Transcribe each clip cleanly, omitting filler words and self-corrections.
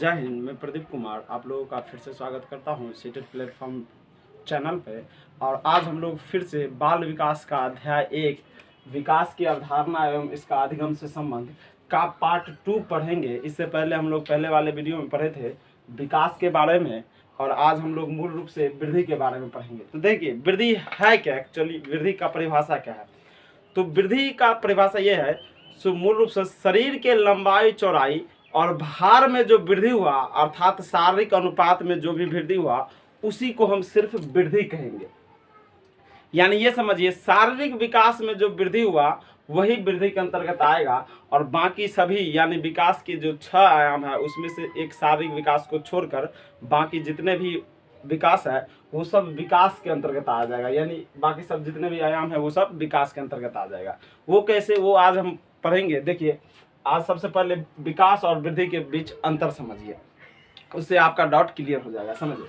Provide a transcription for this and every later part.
जय हिंद। मैं प्रदीप कुमार आप लोगों का फिर से स्वागत करता हूं सीटेड प्लेटफॉर्म चैनल पे। और आज हम लोग फिर से बाल विकास का अध्याय 1 विकास की अवधारणा एवं इसका अधिगम से संबंध का पार्ट 2 पढ़ेंगे। इससे पहले हम लोग पहले वाले वीडियो में पढ़े थे विकास के बारे में, और आज हम लोग मूल रूप से वृद्धि के बारे में पढ़ेंगे। तो देखिए, वृद्धि है क्या, एक्चुअली वृद्धि का परिभाषा क्या है। तो वृद्धि का परिभाषा यह है, सो मूल रूप से शरीर के लंबाई चौड़ाई और भार में जो वृद्धि हुआ, अर्थात शारीरिक अनुपात में जो भी वृद्धि हुआ, उसी को हम सिर्फ वृद्धि कहेंगे। यानी ये समझिए, शारीरिक विकास में जो वृद्धि हुआ वही वृद्धि के अंतर्गत आएगा, और बाकी सभी यानी विकास के जो 6 आयाम है उसमें से एक शारीरिक विकास को छोड़कर बाकी जितने भी विकास है वो सब विकास के अंतर्गत आ जाएगा। यानी बाकी सब जितने भी आयाम है वो सब विकास के अंतर्गत आ जाएगा। वो कैसे, वो आज हम पढ़ेंगे। देखिए, आज सबसे पहले विकास और वृद्धि के बीच अंतर समझिए, उससे आपका डाउट क्लियर हो जाएगा। समझिए,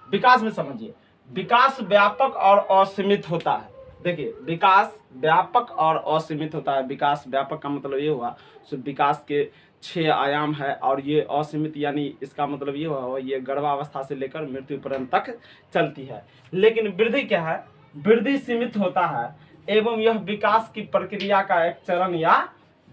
विकास में समझिए, विकास व्यापक और असीमित होता है। देखिए, विकास व्यापक और असीमित होता है। विकास व्यापक का मतलब ये हुआ सो विकास के 6 आयाम है, और ये असीमित यानी इसका मतलब ये हुआ ये गर्भावस्था से लेकर मृत्यु पर्यंत तक चलती है। लेकिन वृद्धि क्या है, वृद्धि सीमित होता है एवं यह विकास की प्रक्रिया का एक चरण या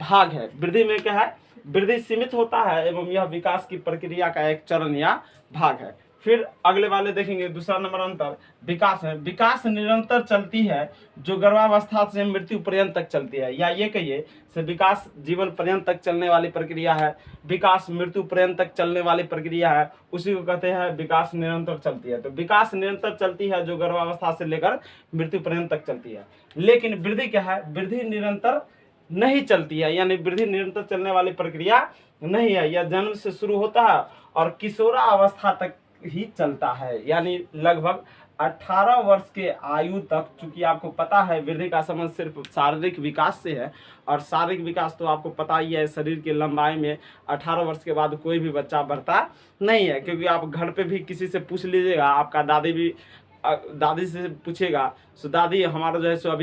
भाग है। वृद्धि में क्या है, वृद्धि सीमित होता है एवं यह विकास की प्रक्रिया का एक चरण या भाग है। फिर अगले वाले देखेंगे, दूसरा नंबर अंतर विकास है। विकास निरंतर चलती है जो गर्भावस्था से मृत्यु पर्यंत तक चलती है, या ये कहिए से विकास जीवन पर्यंत तक चलने वाली प्रक्रिया है, विकास मृत्यु पर्यंत तक चलने वाली प्रक्रिया है, उसी को कहते हैं विकास निरंतर चलती है। तो विकास निरंतर चलती है जो गर्भावस्था से लेकर मृत्यु पर्यंत तक चलती है। लेकिन वृद्धि क्या है, वृद्धि निरंतर नहीं चलती है, यानी वृद्धि निरंतर चलने वाली प्रक्रिया नहीं है। यह जन्म से शुरू होता है और किशोरा अवस्था तक ही चलता है, यानी लगभग 18 वर्ष के आयु तक। चूंकि आपको पता है वृद्धि का संबंध सिर्फ शारीरिक विकास से है, और शारीरिक विकास तो आपको पता ही है, शरीर के लंबाई में 18 वर्ष के बाद कोई भी बच्चा बढ़ता नहीं है। क्योंकि आप घर पे भी किसी से पूछ लीजिएगा, आपका दादी से पूछेगा, सो दादी हमारा जो है सो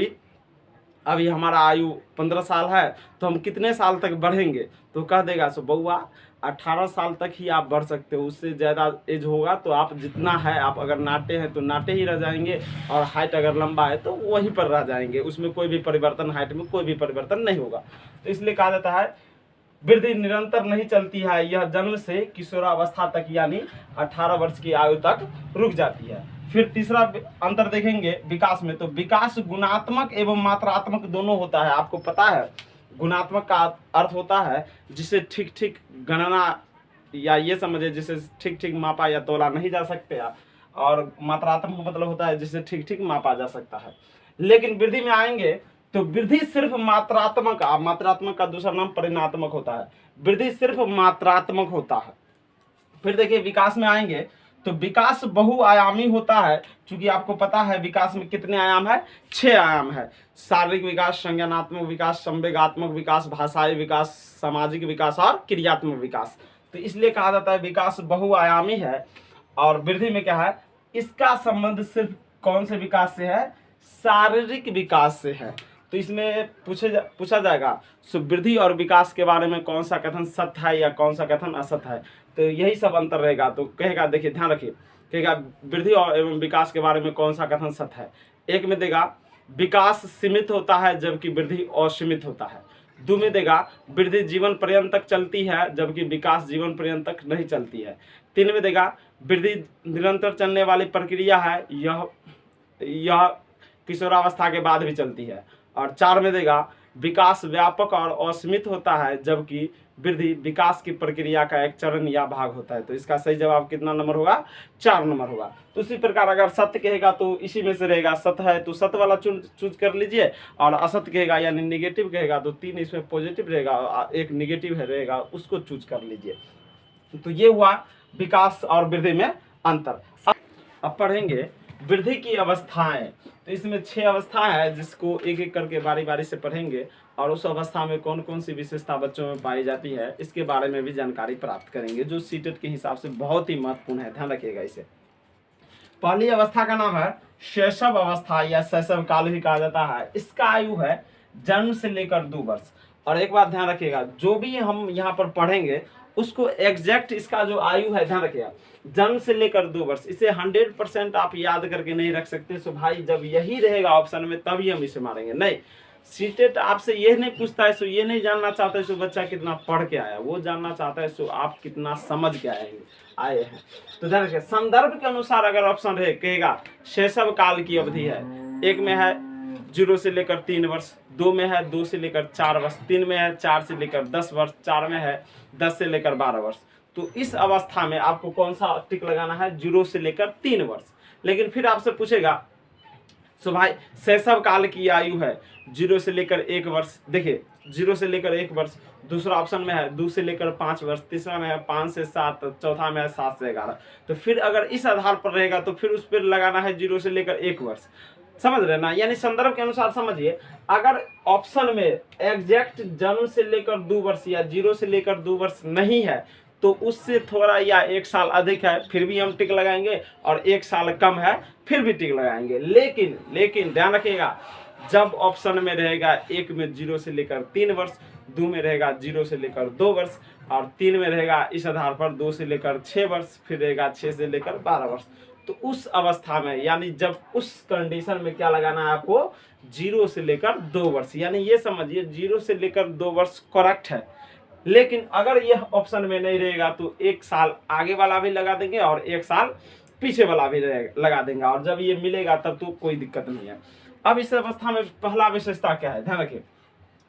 अभी हमारा आयु 15 साल है, तो हम कितने साल तक बढ़ेंगे, तो कह देगा सो बउआ 18 साल तक ही आप बढ़ सकते हो, उससे ज़्यादा एज होगा तो आप जितना है, आप अगर नाटे हैं तो नाटे ही रह जाएंगे, और हाइट अगर लंबा है तो वहीं पर रह जाएंगे, उसमें कोई भी परिवर्तन, हाइट में कोई भी परिवर्तन नहीं होगा। तो इसलिए कहा जाता है वृद्धि निरंतर नहीं चलती है, यह जन्म से किशोरावस्था तक यानी 18 वर्ष की आयु तक रुक जाती है। फिर तीसरा अंतर देखेंगे विकास में, तो विकास गुणात्मक एवं मात्रात्मक दोनों होता है। आपको पता है गुणात्मक का अर्थ होता है जिसे ठीक ठीक गणना, या ये समझे जिसे ठीक ठीक मापा या तोला नहीं जा सकते, और मात्रात्मक मतलब होता है जिसे ठीक ठीक मापा जा सकता है। लेकिन वृद्धि में आएंगे तो वृद्धि सिर्फ मात्रात्मक का दूसरा नाम परिणात्मक होता है। वृद्धि सिर्फ मात्रात्मक होता है। फिर देखिए, विकास में आएंगे तो विकास बहुआयामी होता है। क्योंकि आपको पता है विकास में कितने आयाम है, 6 आयाम है। शारीरिक विकास, संज्ञानात्मक विकास, संवेगात्मक विकास, भाषाई विकास, सामाजिक विकास और क्रियात्मक विकास। तो इसलिए कहा जाता है विकास बहुआयामी है। और वृद्धि में क्या है, इसका संबंध सिर्फ कौन से विकास से है, शारीरिक विकास से है। तो इसमें पूछा जाएगा सो वृद्धि और विकास के बारे में कौन सा कथन सत्य है या कौन सा कथन असत्य है। तो यही सब अंतर रहेगा। तो कहेगा, देखिए ध्यान रखिए, कहेगा वृद्धि और एवं विकास के बारे में कौन सा कथन सत्य है। एक में देगा विकास सीमित होता है जबकि वृद्धि असीमित होता है। 2 में देगा वृद्धि जीवन पर्यंत तक चलती है जबकि विकास जीवन पर्यंत तक नहीं चलती है। 3 में देगा वृद्धि निरंतर चलने वाली प्रक्रिया है, यह किशोरावस्था के बाद भी चलती है। और 4 में देगा विकास व्यापक और असीमित होता है जबकि वृद्धि विकास की प्रक्रिया का एक चरण या भाग होता है। तो इसका सही जवाब कितना नंबर होगा, 4 नंबर होगा। तो उसी प्रकार अगर सत्य कहेगा तो इसी में से रहेगा, सत्य है तो सत्य वाला चूज कर लीजिए, और असत्य कहेगा यानी निगेटिव कहेगा तो 3 इसमें पॉजिटिव रहेगा, 1 निगेटिव रहेगा, उसको चूज कर लीजिए। तो ये हुआ विकास और वृद्धि में अंतर। अब पढ़ेंगे वृद्धि की अवस्थाएं। तो इसमें 6 अवस्था है जिसको एक एक करके बारी बारी से पढ़ेंगे, और उस अवस्था में कौन कौन सी विशेषता बच्चों में पाई जाती है इसके बारे में भी जानकारी प्राप्त करेंगे, जो सीटेट के हिसाब से बहुत ही महत्वपूर्ण है। ध्यान रखिएगा इसे। पहली अवस्था का नाम है शैशव अवस्था या शैशव काल भी कहा जाता है। इसका आयु है जन्म से लेकर 2 वर्ष। और एक बात ध्यान रखिएगा, जो भी हम यहाँ पर पढ़ेंगे उसको एग्जैक्ट इसका जो आयु है ध्यान रखिएगा, जन्म से लेकर 2 वर्ष, इसे 100% आप याद करके नहीं रख सकते। सो भाई जब यही रहेगा ऑप्शन में तभी हम इसे मारेंगे। नहीं, सीटेट आपसे ये नहीं पूछता है, सो ये नहीं जानना चाहता है सो बच्चा कितना पढ़ के आया, वो जानना चाहता है सो आप कितना समझ के आए हैं। तो ध्यान रखिए, संदर्भ के अनुसार अगर ऑप्शन रहे कहेगा शैशव काल की अवधि है, एक में है 0 से लेकर 3 वर्ष, 2 में है 2 से लेकर 4 वर्ष, 3 में है 4 से लेकर 10 वर्ष, 4 में है 10 से लेकर 12 वर्ष। तो इस अवस्था में आपको कौन सा टिक लगाना है, 0 से लेकर 3 वर्ष। लेकिन फिर आपसे पूछेगा सो भाई शैशव काल की आयु है 0 से लेकर 1 वर्ष, देखिए 0 से लेकर 1 वर्ष, दूसरा ऑप्शन में है 2 से लेकर 5 वर्ष, तीसरा में है 5 से 7, चौथा में है 7 से 11। तो फिर अगर इस आधार पर रहेगा तो फिर उस पर लगाना है 0 से लेकर 1 वर्ष। समझ रहे ना, यानी संदर्भ के अनुसार समझिए। अगर ऑप्शन में एग्जैक्ट जन्म से लेकर 2 वर्ष या 0 से लेकर 2 वर्ष नहीं है तो उससे थोड़ा या 1 साल अधिक है फिर भी हम टिक लगाएंगे, और 1 साल कम है फिर भी टिक लगाएंगे। लेकिन ध्यान रखिएगा, जब ऑप्शन में रहेगा 1 में 0 से लेकर 3 वर्ष, 2 में रहेगा 0 से लेकर 2 वर्ष, और 3 में रहेगा इस आधार पर 2 से लेकर 6 वर्ष, फिर रहेगा 6 से लेकर 12 वर्ष। तो उस अवस्था में यानी जब उस कंडीशन में क्या लगाना है आपको, 0 से लेकर 2 वर्ष, यानी ये समझिए 0 से लेकर 2 वर्ष करेक्ट है। लेकिन अगर यह ऑप्शन में नहीं रहेगा तो 1 साल आगे वाला भी लगा देंगे और 1 साल पीछे वाला भी लगा देंगे, और जब ये मिलेगा तब तो कोई दिक्कत नहीं है। अब इस अवस्था में पहला विशेषता क्या है, ध्यान रखिए,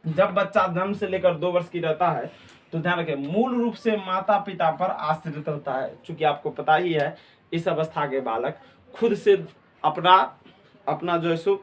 जब बच्चा जन्म से लेकर 2 वर्ष की रहता है तो ध्यान रखिए मूल रूप से माता पिता पर आश्रित रहता है। चूंकि आपको पता ही है इस अवस्था के बालक खुद से अपना जो है सो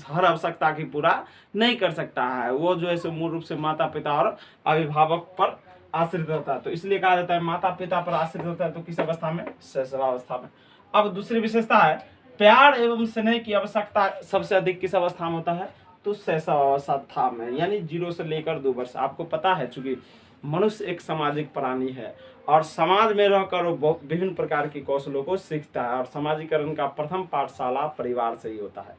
हर आवश्यकता की पूरा नहीं कर सकता है, वो जो है सो मूल रूप से माता पिता और अभिभावक पर आश्रित रहता है। तो इसलिए कहा जाता है माता पिता पर आश्रित रहता है। तो किस अवस्था में, शैशवावस्था में। अब दूसरी विशेषता है प्यार एवं स्नेह की आवश्यकता सबसे अधिक किस अवस्था में होता है, तो शैशवावस्था में, यानी 0 से लेकर 2 वर्ष। आपको पता है चूंकि मनुष्य एक सामाजिक प्राणी है और समाज में रहकर वो विभिन्न प्रकार के कौशलों को सीखता है, और समाजीकरण का प्रथम पाठशाला परिवार से ही होता है।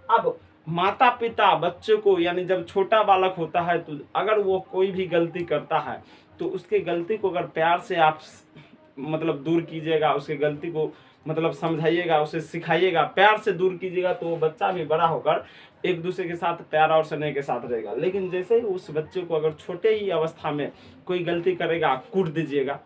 अब माता पिता बच्चे को, यानी जब छोटा बालक होता है तो अगर वो कोई भी गलती करता है तो उसके गलती को अगर प्यार से आप मतलब दूर कीजिएगा, उसके गलती को मतलब समझाइएगा, उसे सिखाइएगा, प्यार से दूर कीजिएगा, तो वो बच्चा भी बड़ा होकर एक दूसरे के साथ प्यार और स्नेह के साथ रहेगा। लेकिन जैसे ही उस बच्चे को अगर छोटे ही अवस्था में कोई गलती करेगा, कूट दीजिएगा,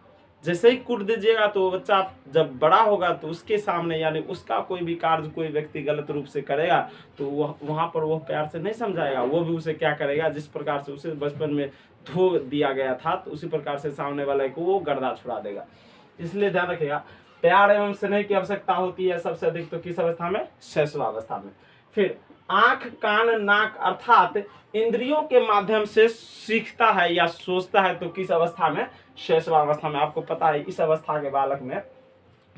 जैसे ही कूट दीजिएगा तो बच्चा जब बड़ा होगा तो उसके सामने यानी उसका कोई भी कार्य कोई व्यक्ति गलत रूप से करेगा तो वहाँ पर वो प्यार से नहीं समझाएगा, वो भी उसे क्या करेगा, जिस प्रकार से उसे बचपन में धो दिया गया था तो उसी प्रकार से सामने वाले को वो गर्दा छुड़ा देगा। इसलिए ध्यान रखिएगा प्यार एवं स्नेह की आवश्यकता होती है सबसे अधिक तो किस अवस्था में, शैशवावस्था में। फिर आंख कान नाक अर्थात इंद्रियों के माध्यम से सीखता है या सोचता है तो किस अवस्था में, शैशवावस्था में। आपको पता है इस अवस्था के बालक में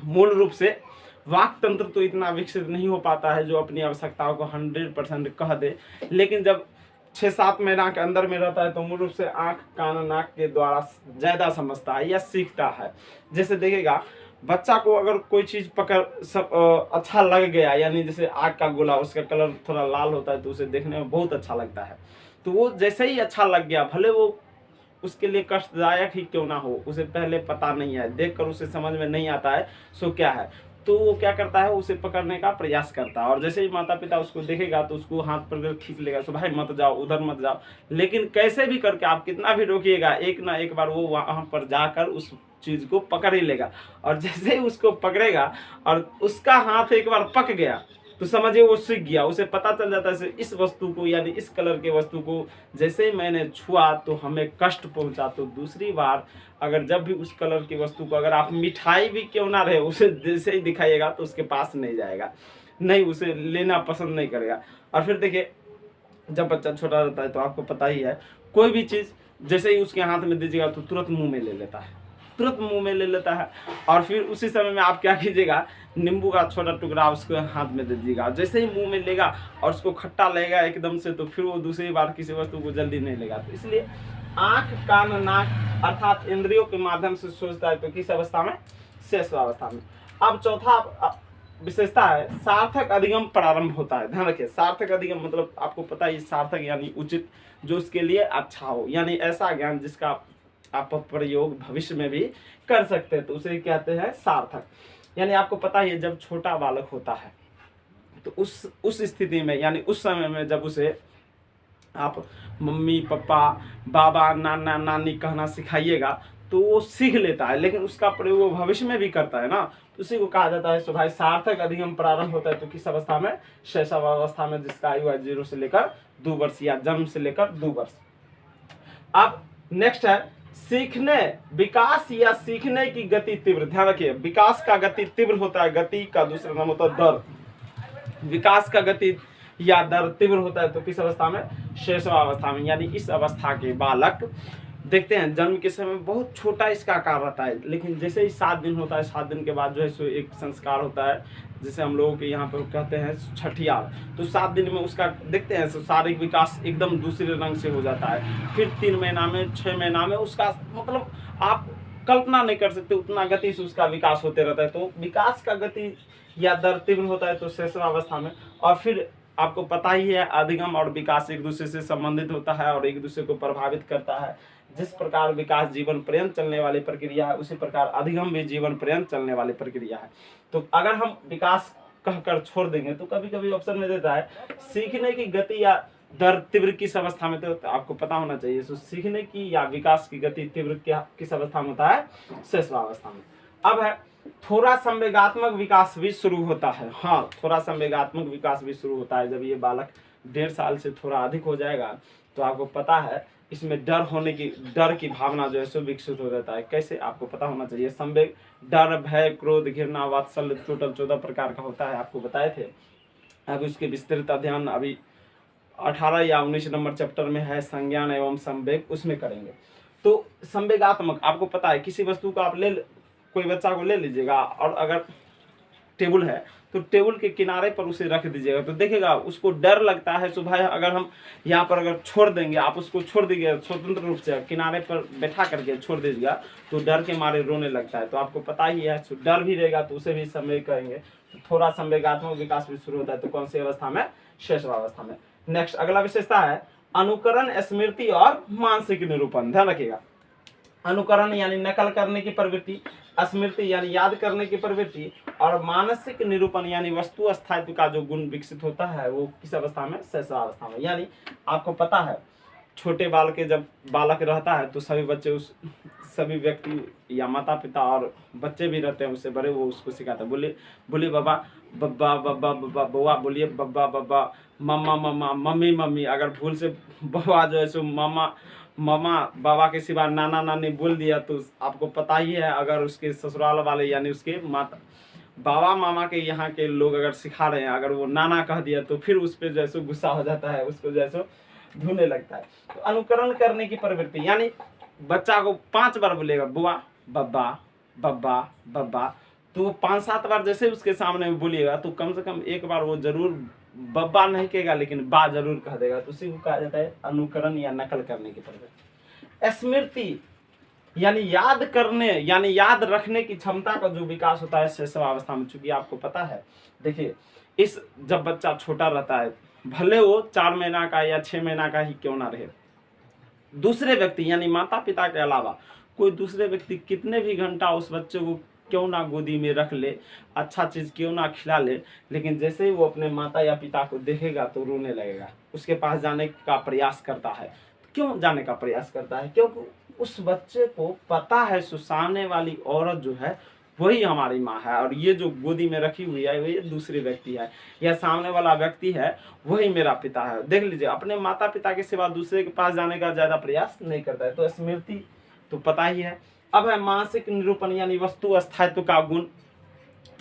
मूल रूप से वाक तंत्र तो इतना विकसित नहीं हो पाता है जो अपनी आवश्यकताओं को 100% कह दे, लेकिन जब 6-7 महीना के अंदर में रहता है तो मूल रूप से आंख कान नाक के द्वारा ज्यादा समझता है या सीखता है। जैसे देखिएगा बच्चा को अगर कोई चीज पकड़ अच्छा लग गया, यानी जैसे आग का गोला उसका कलर थोड़ा लाल होता है तो उसे देखने में बहुत अच्छा लगता है, तो वो जैसे ही अच्छा लग गया भले वो उसके लिए कष्टदायक ही क्यों ना हो, उसे पहले पता नहीं है, देखकर उसे समझ में नहीं आता है सो क्या है, तो वो क्या करता है उसे पकड़ने का प्रयास करता है, और जैसे ही माता पिता उसको देखेगा तो उसको हाथ पर खींच लेगा, सो भाई मत जाओ उधर मत जाओ। लेकिन कैसे भी करके आप कितना भी रोकिएगा एक ना एक बार वो वहां पर जाकर उस चीज को पकड़ ही लेगा, और जैसे ही उसको पकड़ेगा और उसका हाथ एक बार पक गया तो समझिए वो सीख गया, उसे पता चल जाता है इस वस्तु को यानी इस कलर के वस्तु को जैसे ही मैंने छुआ तो हमें कष्ट पहुंचा, तो दूसरी बार अगर जब भी उस कलर की वस्तु को अगर आप मिठाई भी क्यों ना रहे उसे जैसे ही दिखाइएगा तो उसके पास नहीं जाएगा, नहीं उसे लेना पसंद नहीं करेगा। और फिर देखिए जब बच्चा छोटा रहता है तो आपको पता ही है कोई भी चीज़ जैसे ही उसके हाथ में दीजिएगा तो तुरंत मुंह में ले लेता है, तुरंत मुंह में ले लेता है। और फिर उसी समय में आप क्या कीजिएगा, नींबू का छोटा टुकड़ा उसको हाथ में दे दीजिएगा, जैसे ही मुंह में लेगा और उसको खट्टा लगेगा एकदम से तो फिर वो दूसरी बार किसी वस्तु को जल्दी नहीं लेगा। तो इसलिए आंख कान नाक अर्थात इंद्रियों के माध्यम से सोचता है तो किस अवस्था में, शैशवावस्था में। अब चौथा विशेषता है सार्थक अधिगम प्रारंभ होता है। ध्यान रखिए सार्थक अधिगम मतलब आपको पता है सार्थक यानी उचित, जो उसके लिए अच्छा हो, यानी ऐसा ज्ञान जिसका आप प्रयोग भविष्य में भी कर सकते हैं, तो उसे कहते हैं सार्थक। यानी आपको पता ही है, जब छोटा बालक होता है तो उस स्थिति में, यानी उस समय में जब उसे आप मम्मी पापा बाबा नाना नानी कहना सिखाइएगा तो वो सीख लेता है, लेकिन उसका प्रयोग वो भविष्य में भी करता है ना, तो उसी को कहा जाता है। सो भाई सार्थक अधिगम प्रारंभ होता है तो किस अवस्था में? शैशव अवस्था में, जिसका आयु है 0 से लेकर 2 वर्ष या जन्म से लेकर 2 वर्ष। अब नेक्स्ट है सीखने, विकास या सीखने की गति तीव्र। ध्यान रखिए, विकास का गति तीव्र होता है, गति का दूसरा नाम होता है दर। विकास का गति या दर तीव्र होता है तो किस अवस्था में? शैशवावस्था में। यानी इस अवस्था के बालक देखते हैं जन्म के समय बहुत छोटा इसका आकार रहता है, लेकिन जैसे ही 7 दिन होता है, 7 दिन के बाद जो है सो एक संस्कार होता है, जिसे हम लोगों के यहाँ पर कहते हैं छठियार। तो 7 दिन में उसका देखते हैं शारीरिक विकास एकदम दूसरे रंग से हो जाता है। फिर 3 महीना में, 6 महीना में उसका मतलब आप कल्पना नहीं कर सकते उतना गति से उसका विकास होते रहता है। तो विकास का गति या दर तीव्र होता है तो शैशवावस्था में। और फिर आपको पता ही है अधिगम और विकास एक दूसरे से संबंधित होता है और एक दूसरे को प्रभावित करता है। जिस प्रकार विकास जीवन पर्यंत चलने वाली प्रक्रिया है, उसी प्रकार अधिगम भी जीवन पर्यंत चलने वाली प्रक्रिया है। तो अगर हम विकास कहकर छोड़ देंगे तो कभी कभी ऑप्शन में देता है सीखने की गति या दर तीव्र किस अवस्था में, तो आपको पता होना चाहिए। तो सीखने की या विकास की गति तीव्र किस अवस्था में होता है? शैशवावस्था में। अब है थोड़ा संवेगात्मक विकास भी शुरू होता है। हाँ, थोड़ा संवेगात्मक विकास भी शुरू होता है जब ये बालक 1.5 साल से थोड़ा अधिक हो जाएगा, तो आपको पता है इसमें डर की भावना जो है सो विकसित हो जाता है। कैसे? आपको पता होना चाहिए। संवेग डर, भय, क्रोध, घृणा, वात्सल्य टोटल 14 प्रकार का होता है, आपको बताए थे। अब उसके विस्तृत अध्ययन अभी 18 या 19 नंबर चैप्टर में है, संज्ञान एवं संवेग, उसमें करेंगे। तो संवेगात्मक, आपको पता है किसी वस्तु को आप कोई बच्चा को ले लीजिएगा और अगर टेबल है तो टेबल के किनारे पर उसे रख दीजिएगा तो देखेगा उसको डर लगता है। सुबह अगर हम यहाँ पर अगर छोड़ देंगे, आप उसको छोड़ दीजिएगा स्वतंत्र रूप से किनारे पर बैठा करके छोड़ दीजिएगा तो डर के मारे रोने लगता है। तो आपको पता ही है डर भी रहेगा तो उसे भी संवेग करेंगे। तो थोड़ा संवेगात्मक विकास भी शुरू होता है तो कौन सी अवस्था में? शैशवावस्था में। नेक्स्ट अगला विशेषता है अनुकरण, स्मृति और मानसिक निरूपण। ध्यान रखिएगा, अनुकरण यानी नकल करने की प्रवृत्ति, स्मृति यानी याद करने की प्रवृत्ति, और मानसिक निरूपण यानी वस्तु स्थायित्व का जो गुण विकसित होता है वो किस अवस्था में? शैशवावस्था में। यानी आपको पता है छोटे बाल के जब बालक रहता है तो सभी व्यक्ति या माता पिता और बच्चे भी रहते हैं उससे बड़े, वो उसको सिखाते हैं बोलिए बाबा बब्बा बब्बा बब्बा, बउआ बोलिए बब्बा बब्बा, मम्मा मम्मा, मम्मी मम्मी। अगर भूल से बउआ जो है सो मामा बाबा के सिवा नाना नानी बोल दिया तो आपको पता ही है, अगर उसके ससुराल वाले यानी उसके माता बाबा मामा के यहाँ के लोग अगर सिखा रहे हैं, अगर वो नाना कह दिया तो फिर उस पर जैसे गुस्सा हो जाता है, उसको जैसे धुने लगता है। तो अनुकरण करने की प्रवृत्ति यानी बच्चा को 5 बार बोलेगा बुआ बब्बा बब्बा बब्बा, तो वो 5-7 बार जैसे उसके सामने में बोलिएगा तो कम से कम एक बार वो जरूर बब्बा नहीं कहेगा लेकिन बा जरूर कह देगा। तो उसी को कहा जाता है अनुकरण या नकल करने की प्रवृत्ति। स्मृति यानी याद करने यानी याद रखने की क्षमता का जो विकास होता है शैशवावस्था में। चूंकि आपको पता है, देखिए जब बच्चा छोटा रहता है, भले वो 4 महीना का या 6 महीना का ही क्यों ना रहे, दूसरे व्यक्ति यानी माता पिता के अलावा कोई दूसरे व्यक्ति कितने भी घंटा उस बच्चे को क्यों ना गोदी में रख ले, अच्छा चीज क्यों ना खिला ले, लेकिन जैसे ही वो अपने माता या पिता को देखेगा तो रोने लगेगा, उसके पास जाने का प्रयास करता है। क्यों जाने का प्रयास करता है? क्योंकि उस बच्चे को पता है सामने वाली औरत जो है वही हमारी माँ है और ये जो गोदी में रखी हुई है ये दूसरे व्यक्ति है, या सामने वाला व्यक्ति है वही मेरा पिता है। देख लीजिए, अपने माता पिता के सिवा दूसरे के पास जाने का ज्यादा प्रयास नहीं करता है। तो स्मृति तो पता ही है। अब है मानसिक निरूपण यानी वस्तु स्थायित्व का गुण।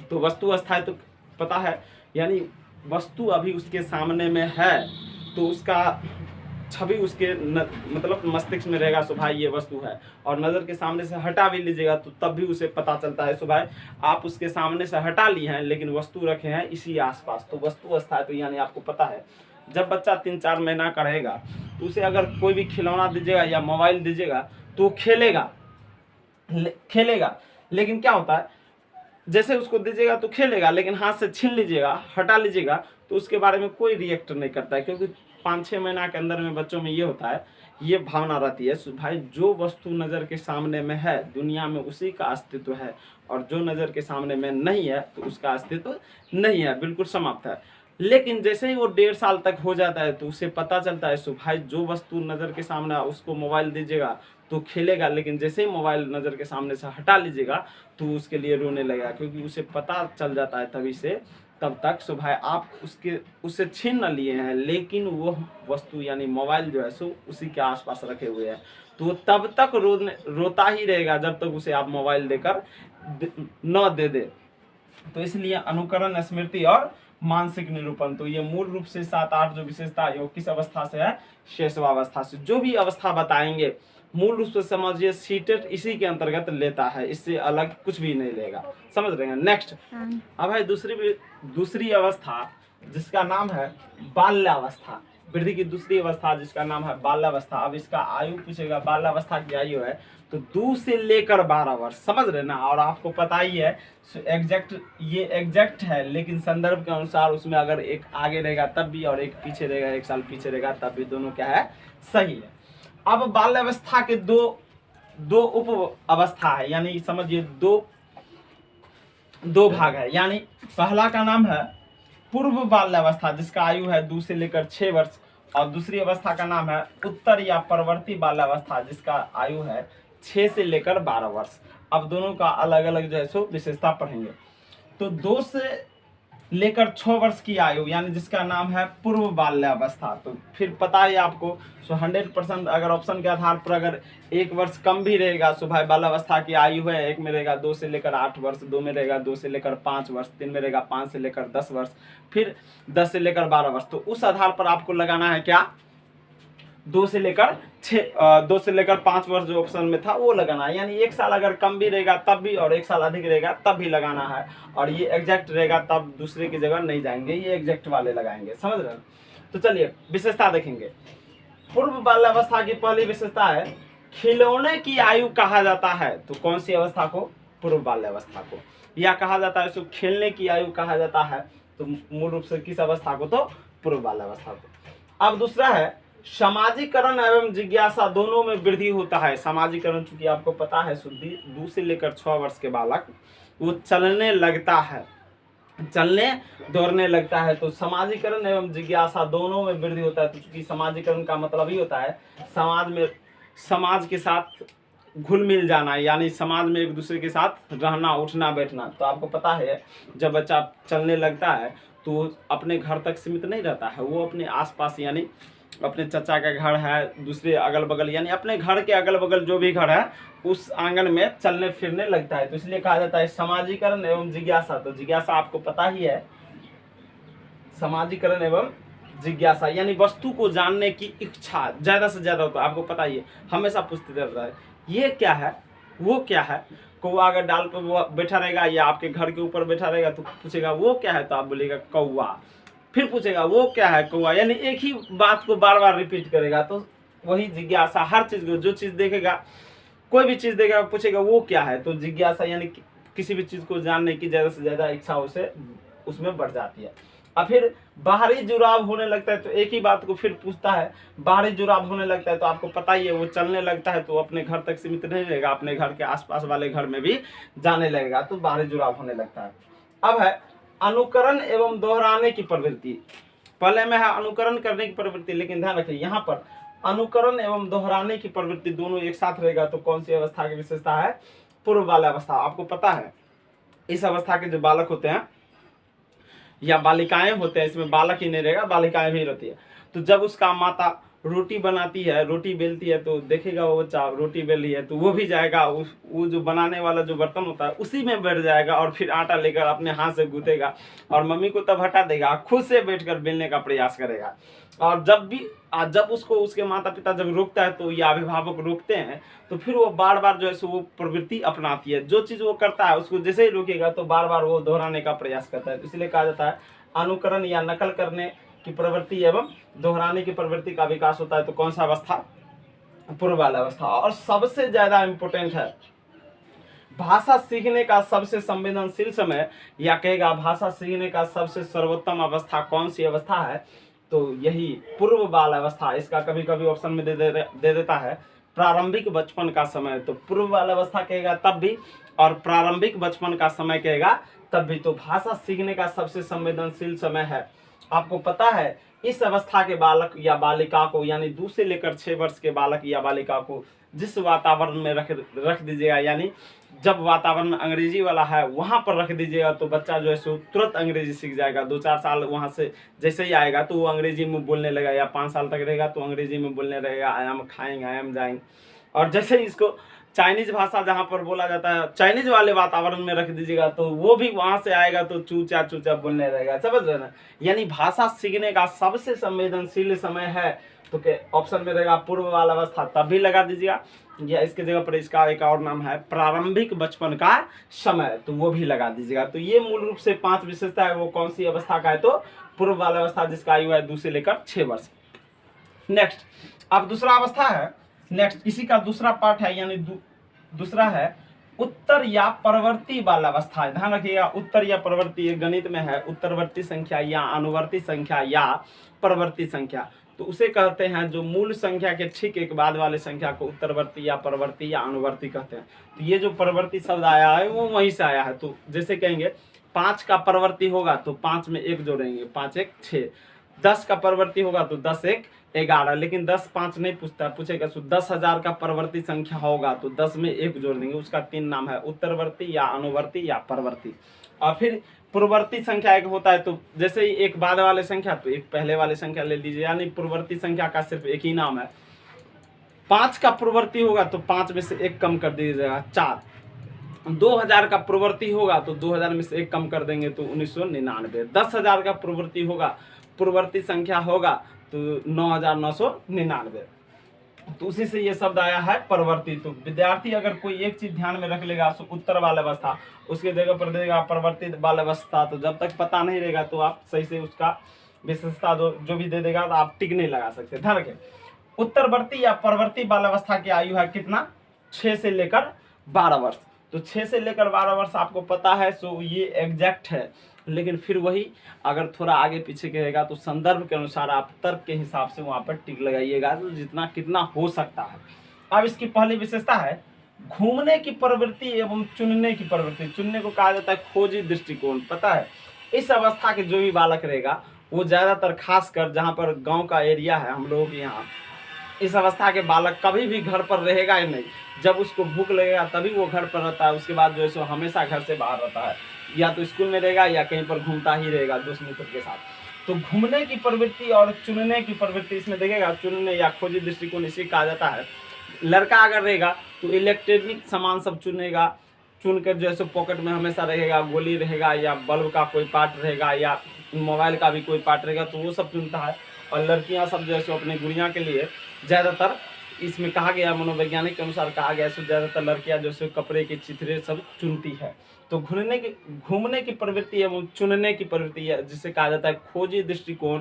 तो वस्तु स्थायित्व पता है, यानी वस्तु अभी उसके सामने में है तो उसका छवि उसके मतलब मस्तिष्क में रहेगा, सो भाई ये वस्तु है। और नज़र के सामने से हटा भी लीजिएगा तो तब भी उसे पता चलता है, सो भाई आप उसके सामने से हटा लिए हैं लेकिन वस्तु रखे हैं इसी आसपास। तो वस्तु स्थायित्व यानी आपको पता है जब बच्चा 3-4 महीना का रहेगा तो उसे अगर कोई भी खिलौना दीजिएगा या मोबाइल दीजिएगा तो खेलेगा, लेकिन क्या होता है जैसे उसको दीजिएगा तो खेलेगा, लेकिन हाथ से छीन लीजिएगा, हटा लीजिएगा तो उसके बारे में कोई रिएक्ट नहीं करता है, क्योंकि 5-6 महीना के अंदर में बच्चों में ये होता है, ये भावना रहती है भाई जो वस्तु नज़र के सामने में है दुनिया में उसी का अस्तित्व है, और जो नज़र के सामने में नहीं है तो उसका अस्तित्व नहीं है, बिल्कुल समाप्त है। लेकिन जैसे ही वो 1.5 साल तक हो जाता है तो उसे पता चलता है भाई जो वस्तु नज़र के सामने उसको मोबाइल दीजिएगा तो खेलेगा, लेकिन जैसे ही मोबाइल नज़र के सामने से हटा लीजिएगा तो उसके लिए रोने लगेगा, क्योंकि उसे पता चल जाता है तभी से तब तक भाई आप उससे छीन न लिए हैं, लेकिन वो वस्तु यानी मोबाइल जो है उसी के आसपास रखे हुए हैं, तो वो तब तक रोता ही रहेगा जब तक उसे आप मोबाइल देकर न दे दे। तो इसलिए अनुकरण, स्मृति और मानसिक निरूपण, तो ये मूल रूप से 7-8 जो विशेषता है वो किस अवस्था से है, शेषवावस्था से। जो भी अवस्था बताएंगे मूल रूप से समझिए सीटेट इसी के अंतर्गत लेता है, इससे अलग कुछ भी नहीं लेगा, समझ रहे हैं। नेक्स्ट अब है दूसरी अवस्था जिसका नाम है बाल्यावस्था, वृद्धि की दूसरी अवस्था जिसका नाम है बाल्यावस्था। अब इसका आयु पूछेगा, बाल्यावस्था की आयु है तो 2 से लेकर 12 वर्ष, समझ रहे ना। और आपको पता ही है ये एग्जैक्ट है, लेकिन संदर्भ के अनुसार उसमें अगर एक आगे रहेगा तब भी और एक पीछे रहेगा, 1 साल पीछे रहेगा तब भी, दोनों क्या है, सही है। अब बाल्यावस्था के दो उप अवस्था है, यानी समझिए दो भाग है। यानी पहला का नाम है पूर्व बाल्यावस्था जिसका आयु है 2 से लेकर 6 वर्ष, और दूसरी अवस्था का नाम है उत्तर या परवर्ती बाल्यावस्था जिसका आयु है 6 से लेकर 12 वर्ष। अब दोनों का अलग अलग जो है सो विशेषता पढ़ेंगे। तो 2 से लेकर 6 वर्ष की आयु यानी जिसका नाम है पूर्व बाल्यावस्था, तो फिर पता है आपको 100% अगर ऑप्शन के आधार पर अगर 1 वर्ष कम भी रहेगा सो भाई बाल्यावस्था की आयु है, एक में रहेगा 2 से लेकर 8 वर्ष, 2 में रहेगा 2 से लेकर 5 वर्ष, 3 में रहेगा 5 से लेकर 10 वर्ष, फिर 10 से लेकर 12 वर्ष। तो उस आधार पर आपको लगाना है क्या, 2 से लेकर 5 वर्ष जो ऑप्शन में था वो लगाना है। यानी 1 साल अगर कम भी रहेगा तब भी और 1 साल अधिक रहेगा तब भी लगाना है, और ये एग्जैक्ट रहेगा तब दूसरे की जगह नहीं जाएंगे, ये एग्जैक्ट वाले लगाएंगे, समझ रहे हैं। तो चलिए विशेषता देखेंगे। पूर्व बाल्यावस्था की पहली विशेषता है खिलौने की आयु कहा जाता है। तो कौन सी अवस्था को, पूर्व बाल्यावस्था को, या कहा जाता है इसको खेलने की आयु कहा जाता है, तो मूल रूप से किस अवस्था को, तो पूर्व बाल्यावस्था को। अब दूसरा है सामाजिकरण एवं जिज्ञासा, दोनों में वृद्धि होता है। सामाजिकरण चूंकि आपको पता है शुद्धि 2 से लेकर 6 वर्ष के बालक वो चलने लगता है, चलने दौड़ने लगता है, तो सामाजिकरण एवं जिज्ञासा दोनों में वृद्धि होता है। तो चूंकि सामाजिकरण का मतलब ही होता है समाज के साथ घुल मिल जाना, यानी समाज में एक दूसरे के साथ रहना, उठना बैठना। तो आपको पता है जब बच्चा चलने लगता है तो अपने घर तक सीमित नहीं रहता है, वो अपने आसपास यानी अपने चचा का घर है, दूसरे अगल बगल यानी अपने घर के अगल बगल जो भी घर है उस आंगन में चलने फिरने लगता है। तो इसलिए कहा जाता है सामाजिकरण एवं जिज्ञासा। तो जिज्ञासा आपको पता ही है, सामाजिकरण एवं जिज्ञासा यानी वस्तु को जानने की इच्छा ज्यादा से ज्यादा होता है, आपको पता ही है, हमेशा पूछते रहता है ये क्या है, वो क्या है। कौवा अगर डाल पर वो बैठा रहेगा या आपके घर के ऊपर बैठा रहेगा तो पूछेगा वो क्या है, तो आप बोलेगा कौवा, फिर पूछेगा वो क्या है, कौवा, यानी एक ही बात को बार बार रिपीट करेगा। तो वही जिज्ञासा, हर चीज को जो चीज देखेगा, कोई भी चीज देखेगा पूछेगा वो क्या है, तो जिज्ञासा यानी किसी भी चीज को जानने की ज्यादा से ज्यादा इच्छा उसे उसमें बढ़ जाती है। और फिर बाहरी जुड़ाव होने लगता है, तो एक ही बात को फिर पूछता है, बाहरी जुड़ाव होने लगता है तो आपको पता ही है वो चलने लगता है तो अपने घर तक सीमित नहीं रहेगा, अपने घर के आसपास वाले घर में भी जाने लगेगा, तो बाहरी जुड़ाव होने लगता है। अब है अनुकरण एवं दोहराने की प्रवृत्ति। पहले में है अनुकरण करने की प्रवृत्ति, लेकिन ध्यान रखिए यहाँ पर अनुकरण एवं दोहराने की प्रवृत्ति दोनों एक साथ रहेगा। तो कौन सी अवस्था की विशेषता है, पूर्व बाल्यावस्था। आपको पता है इस अवस्था के जो बालक होते हैं या बालिकाएं होते हैं, इसमें बालक ही नहीं रहेगा, बालिकाएं भी रहती है। तो जब उसका माता रोटी बनाती है, रोटी बेलती है, तो देखेगा वो बच्चा रोटी बेल रही है तो वो भी जाएगा वो जो बनाने वाला जो बर्तन होता है उसी में बैठ जाएगा और फिर आटा लेकर अपने हाथ से गूंथेगा और मम्मी को तब हटा देगा, खुद से बैठकर बेलने का प्रयास करेगा। और जब उसको उसके माता पिता जब रोकता है तो या अभिभावक रोकते हैं तो फिर वो बार बार जो है सो वो प्रवृत्ति अपनाती है। जो चीज़ वो करता है उसको जैसे ही रोकेगा तो बार बार वो दोहराने का प्रयास करता है। तो इसलिए कहा जाता है अनुकरण या नकल करने की प्रवृत्ति एवं दोहराने की प्रवृत्ति का विकास होता है। तो कौन सा अवस्था, पूर्व बाल्यावस्था। और सबसे ज्यादा इंपॉर्टेंट है भाषा सीखने का सबसे संवेदनशील समय, या कहेगा भाषा सीखने का सबसे सर्वोत्तम अवस्था कौन सी अवस्था है, तो यही पूर्व बाल अवस्था, इसका कभी कभी ऑप्शन में दे देता है प्रारंभिक बचपन का समय, तो पूर्व बाल अवस्था कहेगा तब भी, और प्रारंभिक बचपन का समय कहेगा तब भी। तो भाषा सीखने का सबसे संवेदनशील समय है। आपको पता है इस अवस्था के बालक या बालिका को, यानी 2 से लेकर 6 वर्ष के बालक या बालिका को जिस वातावरण में रख दीजिएगा, यानी जब वातावरण अंग्रेजी वाला है वहां पर रख दीजिएगा, तो बच्चा जो है सो तुरंत अंग्रेजी सीख जाएगा। 2-4 साल वहां से जैसे ही आएगा तो वो अंग्रेजी में बोलने लगेगा, या 5 साल तक रहेगा तो अंग्रेजी में बोलने लगेगा, आई एम खाइंग, आई एम जाइंग। और जैसे ही इसको चाइनीज भाषा जहाँ पर बोला जाता है, चाइनीज वाले वातावरण में रख दीजिएगा तो वो भी वहां से आएगा तो चूचा चूचा बोलने रहेगा। समझ रहे ना, यानी भाषा सीखने का सबसे संवेदनशील समय है। तो ऑप्शन में रहेगा पूर्व बाल अवस्था, तब भी लगा दीजिएगा, या इसके जगह पर इसका एक और नाम है प्रारंभिक बचपन का समय, तो वो भी लगा दीजिएगा। तो ये मूल रूप से 5 विशेषता है। वो कौन सी अवस्था का है? तो पूर्व बाल अवस्था, जिसका आयु है 2 से लेकर 6 वर्ष। नेक्स्ट, अब दूसरा अवस्था है, नेक्स्ट इसी का दूसरा पार्ट है, यानी दूसरा है उत्तर या परवर्ती बाल अवस्था। ध्यान रखिएगा, उत्तर या परवर्ती, गणित में है उत्तरवर्ती संख्या या अनुवर्ती संख्या या परवर्ती संख्या। तो उसे कहते हैं जो मूल संख्या के ठीक एक बाद वाले संख्या को उत्तरवर्ती या परवर्ती या अनुवर्ती कहते हैं। तो ये जो परवर्ती शब्द आया है वो वहीं से आया है। तो जैसे कहेंगे 5 का परवर्ती होगा तो 5 में 1 जोड़ेंगे, 5 1 6। 10 का परवर्ती होगा तो 10 1 11, लेकिन 10 5 नहीं पूछता, पूछेगा तो 10,000 का परवर्ती संख्या होगा तो 10 में 1 जोड़ देंगे। उसका 3 नाम है, उत्तरवर्ती या अनुवर्ती या परवर्ती। और फिर पूर्ववर्ती संख्या एक होता है, तो जैसे ही एक बाद वाले संख्या तो एक पहले वाले संख्या ले लीजिए, यानी पूर्ववर्ती संख्या का सिर्फ एक ही नाम है। 5 का पूर्ववर्ती होगा तो 5 में से 1 कम कर दीजिएगा, 4। 2000 का पूर्ववर्ती होगा तो 2000 में से 1 कम कर देंगे तो 1999। 10,000 का पूर्ववर्ती होगा, पूर्ववर्ती संख्या होगा तो 9,999। तो उसी से ये शब्द आया है परवर्ती। तो विद्यार्थी अगर कोई एक चीज ध्यान में रख लेगा तो उत्तर बाल अवस्था, उसके जगह पर देगा परवर्ती बाल अवस्था। तो जब तक पता नहीं रहेगा तो आप सही से उसका विशेषता जो भी दे देगा तो आप टिक नहीं लगा सकते। ध्यान रखें, उत्तरवर्ती या परवर्ती बाल अवस्था की आयु है कितना? 6 से लेकर 12 वर्ष। तो 6 से लेकर 12 वर्ष आपको पता है, सो ये एग्जैक्ट है। लेकिन फिर वही अगर थोड़ा आगे पीछे कहेगा तो संदर्भ के अनुसार आप तर्क के हिसाब से वहां पर टिक लगाइएगा, तो जितना कितना हो सकता है। अब इसकी पहली विशेषता है घूमने की प्रवृत्ति एवं चुनने की प्रवृत्ति। चुनने को कहा जाता है खोजी दृष्टिकोण। पता है इस अवस्था के जो भी बालक रहेगा वो ज्यादातर खासकर जहाँ पर गाँव का एरिया है हम लोगों के यहाँ, इस अवस्था के बालक कभी भी घर पर रहेगा ही नहीं। जब उसको भूख लगेगा तभी वो घर पर रहता है, उसके बाद जो है सो हमेशा घर से बाहर रहता है, या तो स्कूल में रहेगा या कहीं पर घूमता ही रहेगा दोस्त मित्र के साथ। तो घूमने की प्रवृत्ति और चुनने की प्रवृत्ति इसमें देखेगा, चुनने या खोजी दृष्टिकोण इसे कहा जाता है। लड़का अगर रहेगा तो इलेक्ट्रॉनिक सामान सब चुनेगा, चुनकर जो है सो पॉकेट में हमेशा रहेगा, गोली रहेगा या बल्ब का कोई पार्ट रहेगा या मोबाइल का भी कोई पार्ट रहेगा, तो वो सब चुनता है। और लड़कियां सब जो है सो अपने गुड़िया के लिए ज़्यादातर, इसमें कहा गया मनोवैज्ञानिक के अनुसार कहा गया सो ज़्यादातर लड़कियां जो है कपड़े के चित्रे सब चुनती है। तो घूमने की प्रवृत्ति एवं चुनने की प्रवृत्ति जिसे कहा जाता है खोजी दृष्टिकोण,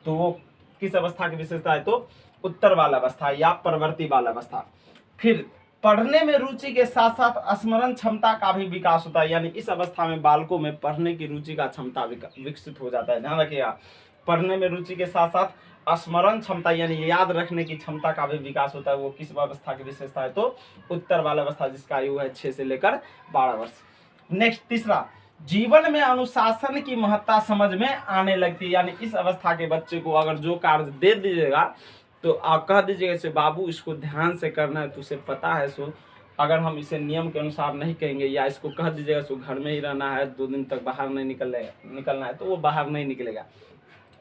तो वो किस अवस्था की विशेषता है? तो उत्तर बाल अवस्था या परवर्ती बाल अवस्था। फिर पढ़ने में रुचि के साथ साथ स्मरण क्षमता का भी विकास होता है, यानी इस अवस्था में बालकों में पढ़ने की रुचि का क्षमता विकसित हो जाता है। ध्यान रखिएगा, पढ़ने में रुचि के साथ साथ स्मरण क्षमता यानी याद रखने की क्षमता का भी विकास होता है। वो किस अवस्था की विशेषता है? तो उत्तर बाल अवस्था, जिसका आयु है 6 से लेकर 12 वर्ष। नेक्स्ट तीसरा, जीवन में अनुशासन की महत्ता समझ में आने लगती है, यानी इस अवस्था के बच्चे को अगर जो कार्य दे दीजिएगा तो आप कह दीजिएगा इसे बाबू इसको ध्यान से करना है, तो उसे पता है। सो अगर हम इसे नियम के अनुसार नहीं कहेंगे या इसको कह दीजिएगा सो घर में ही रहना है, 2 दिन तक बाहर नहीं निकलना है, तो वो बाहर नहीं निकलेगा,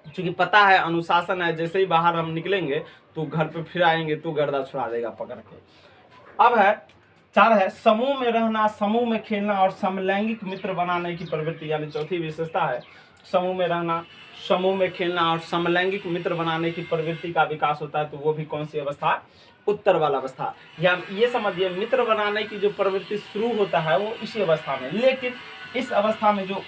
क्योंकि पता है अनुशासन है। जैसे ही बाहर हम निकलेंगे तो घर पे फिर आएंगे तो गर्दा छुड़ा देगा पकड़ के। अब है 4 है समूह में रहना, समूह में खेलना और समलैंगिक मित्र बनाने की प्रवृत्ति, यानी चौथी विशेषता है समूह में रहना, समूह में खेलना और समलैंगिक मित्र बनाने की प्रवृत्ति का विकास होता है। तो वो भी कौन सी अवस्था? उत्तर वाला अवस्था। या ये समझिए मित्र बनाने की जो प्रवृत्ति शुरू होता है वो इसी अवस्था में, लेकिन इस अवस्था में जो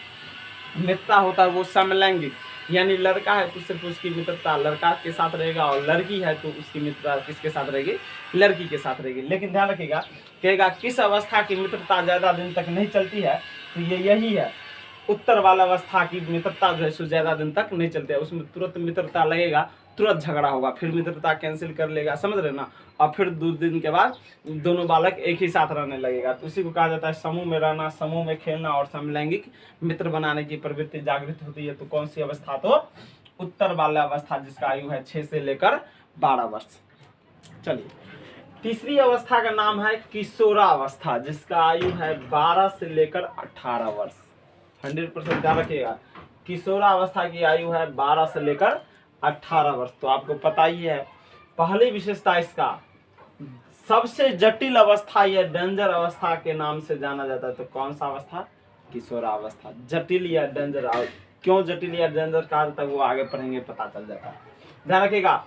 मित्रता होता है वो समलैंगिक, यानी लड़का है तो सिर्फ उसकी मित्रता लड़का के साथ रहेगा और लड़की है तो उसकी मित्रता किसके साथ रहेगी? लड़की के साथ रहेगी। लेकिन ध्यान रखिएगा, कहेगा किस अवस्था की मित्रता ज़्यादा दिन तक नहीं चलती है, तो ये यही है उत्तर वाला अवस्था की मित्रता जो है सो ज़्यादा दिन तक नहीं चलती है, उसमें तुरंत मित्रता लगेगा, तुरंत झगड़ा होगा, फिर मित्रता कैंसिल कर लेगा, समझ रहे ना। और फिर 2 दिन के बाद दोनों बालक एक ही साथ रहने लगेगा। तो इसी को कहा जाता है समूह में रहना, समूह में खेलना और समलैंगिक मित्र बनाने की प्रवृत्ति जागृत होती है। तो कौन सी अवस्था? तो उत्तर वाला अवस्था, जिसका आयु है 6 से लेकर 12 वर्ष। चलिए, तीसरी अवस्था का नाम है किशोरावस्था, जिसका आयु है 12 से लेकर 18 वर्ष। 100% ध्यान रखिएगा, किशोरावस्था की आयु है 12 से लेकर 18 वर्ष। तो आपको पता ही है, पहली विशेषता इसका सबसे जटिल अवस्था या डेंजर अवस्था के नाम से जाना जाता है। तो कौन सा अवस्था? किशोरावस्था। जटिल या डेंजर, क्यों जटिल या डेंजर कहा जाता है वो आगे पढ़ेंगे, पता चल जाता है। ध्यान रखिएगा,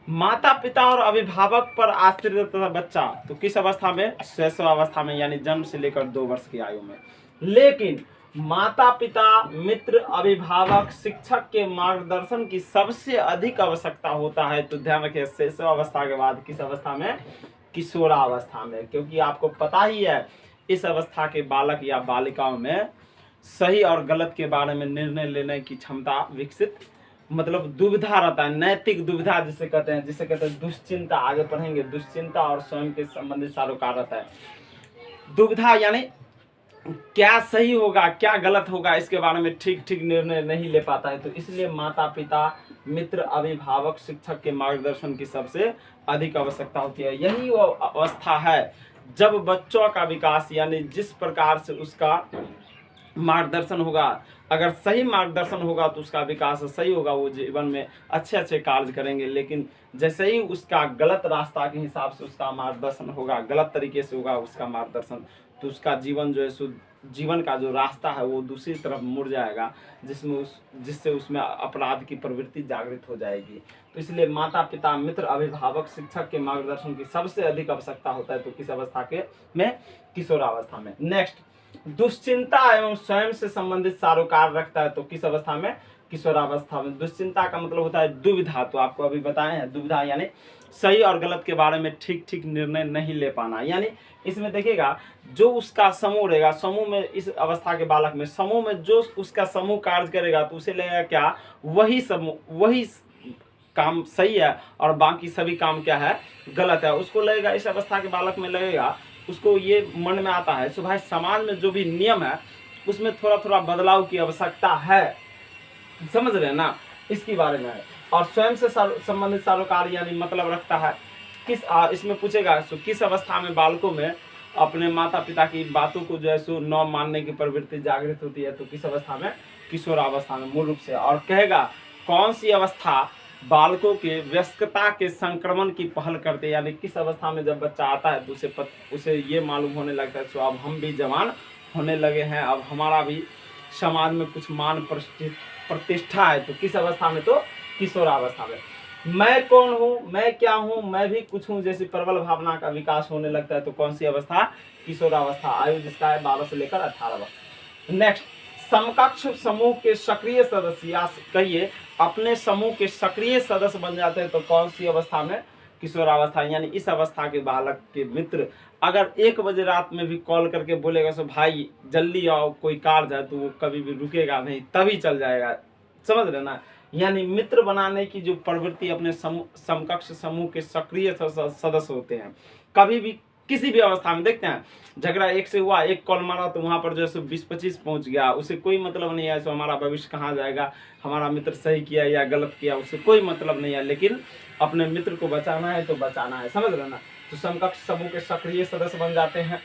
माता पिता और अभिभावक पर आश्रित रहता बच्चा तो किस अवस्था में? शैशवावस्था में, यानी जन्म से लेकर 2 वर्ष की आयु में। लेकिन माता पिता, मित्र, अभिभावक, शिक्षक के मार्गदर्शन की सबसे अधिक आवश्यकता होता है। तो ध्यान रखिए, शैशवावस्था के बाद किस अवस्था में? किशोरावस्था में। क्योंकि आपको पता ही है, इस अवस्था के बालक या बालिकाओं में सही और गलत के बारे में निर्णय लेने की क्षमता विकसित, मतलब दुविधा रहता है, नैतिक दुविधा जिसे कहते हैं दुश्चिंता। आगे पढ़ेंगे, दुश्चिंता और स्वयं के संबंधित सारोकार रहता है। दुविधा यानी क्या सही होगा क्या गलत होगा, इसके बारे में ठीक ठीक निर्णय नहीं ले पाता है। तो इसलिए माता पिता, मित्र, अभिभावक, शिक्षक के मार्गदर्शन की सबसे अधिक आवश्यकता होती है। यही वो अवस्था है जब बच्चों का विकास, यानी जिस प्रकार से उसका मार्गदर्शन होगा, अगर सही मार्गदर्शन होगा तो उसका विकास सही होगा, वो जीवन में अच्छे अच्छे कार्य करेंगे। लेकिन जैसे ही उसका गलत रास्ता के हिसाब से उसका मार्गदर्शन होगा, गलत तरीके से होगा उसका मार्गदर्शन, तो उसका जीवन जो है जीवन का जो रास्ता है वो दूसरी तरफ मुड़ जाएगा, जिससे उसमें अपराध की प्रवृत्ति जागृत हो जाएगी। तो इसलिए माता पिता, मित्र, अभिभावक, शिक्षक के मार्गदर्शन की सबसे अधिक आवश्यकता होता है। तो किस अवस्था के में? किशोरावस्था में। नेक्स्ट, दुश्चिंता एवं स्वयं से संबंधित सारोकार रखता है। तो किस अवस्था में? किशोरावस्था में। दुश्चिंता का मतलब होता है दुविधा, तो आपको अभी बताए हैं, दुविधा यानी सही और गलत के बारे में ठीक ठीक निर्णय नहीं ले पाना। यानी इसमें देखिएगा, जो उसका समूह रहेगा, समूह में, इस अवस्था के बालक में समूह में जो उसका समूह कार्य करेगा तो उसे लगेगा क्या वही समूह, वही काम सही है और बाकी सभी काम क्या है? गलत है। उसको लगेगा, इस अवस्था के बालक में लगेगा, उसको ये मन में आता है सो भाई समाज में जो भी नियम है उसमें थोड़ा थोड़ा बदलाव की आवश्यकता है, समझ रहे हैं ना, इसके बारे में है। और स्वयं से संबंधित सारोकार यानी मतलब रखता है इसमें पूछेगा सो किस अवस्था में बालकों में अपने माता पिता की बातों को जो है सो न मानने की प्रवृत्ति जागृत होती है। तो किस अवस्था में? किशोरावस्था में, मूल रूप से। और कहेगा कौन सी अवस्था बालकों के वयस्कता के संक्रमण की पहल करते, यानी किस अवस्था में जब बच्चा आता है तो उसे ये मालूम होने लगता है तो अब हम भी जवान होने लगे हैं, अब हमारा भी समाज में कुछ मान प्रतिष्ठा है। तो किस अवस्था में? तो किशोरावस्था में। मैं कौन हूँ, मैं क्या हूँ, मैं भी कुछ हूँ जैसी प्रबल भावना का विकास होने लगता है। तो कौन सी अवस्था? किशोरावस्था। आयु जिसका है 12 से लेकर 18 वर्ष। नेक्स्ट, समकक्ष समूह के सक्रिय सदस्य, या कहिए अपने समूह के सक्रिय सदस्य बन जाते हैं। तो कौन सी अवस्था में? किशोरावस्था। यानी इस अवस्था के बालक के मित्र अगर 1 बजे रात में भी कॉल करके बोलेगा सो भाई जल्दी आओ कोई कार्य है, तो वो कभी भी रुकेगा नहीं, तभी चल जाएगा, समझ रहे ना। यानी मित्र बनाने की जो प्रवृत्ति अपने समकक्ष समूह के सक्रिय सदस्य होते हैं। कभी भी किसी भी अवस्था में देखते हैं, झगड़ा एक से हुआ, एक कॉल मारा तो वहां पर जो है 20-25 पहुंच गया, उसे कोई मतलब नहीं है सो हमारा भविष्य कहाँ जाएगा, हमारा मित्र सही किया या गलत किया, उससे कोई मतलब नहीं है। लेकिन अपने मित्र को बचाना है तो बचाना है, समझ रहे ना। तो समकक्ष समूह के सक्रिय सदस्य बन जाते हैं।